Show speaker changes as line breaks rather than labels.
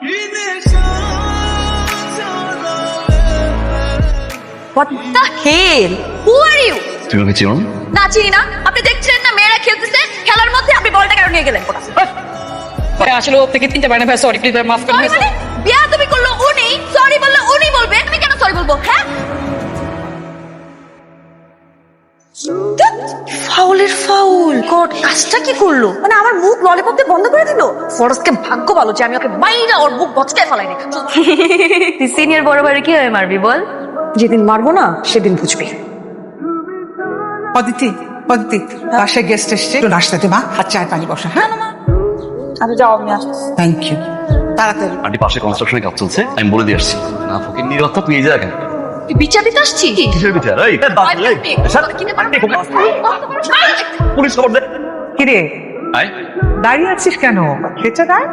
What the hell? Who are you?
তুমি ওকে চিনো
না চিনি না। আপনি দেখছিলেন না মেয়েরা খেলতেছে, খেলার মধ্যে আপনি বলটা কেন নিয়ে গেলেন?
আসলে ও থেকে 3টা বারে ভাই সরি প্লিজ মাফ করে
মানে বিয়া তুমি করলো উনি, সরি বললো উনি বলবে, আমি কেন সরি বলবো? হ্যাঁ, ফাউলের ফাউল। গড, কাজটা কি করলো? মানে আমার মুখ ললিপপ দিয়ে বন্ধ করে দিল। ফরজকে ভাগ্য ভালো যে আমি ওকে বাইরে ওর মুখ বচকায় ফেলাইনি।
তুই সিনিয়র বড় ভাইরে কি হয় মারবি বল?
যেদিন মারবো না সেদিন বুঝবি।
অদিতি অদিতি বাসায় গেস্ট এসছে, একটু নাস্তা দে মা, আর চায় পানি বসা। হ্যাঁ
আমি যাও, আমি আসছি।
Thank you. তাড়াতাড়ি।
আন্টি পাশে কনস্ট্রাকশনের কাজ চলছে, আমি বলে দিয়ে আসছি। না ফকির নিয়ে কথা তুই এই জায়গা কেন?
তুই বিচার দিতে আসছিস?
কিসের বিচার? এই পুলিশ খবর দে।
কিরে
আয়
দাঁড়িয়ে আছিস কেন? খেতে দেয়।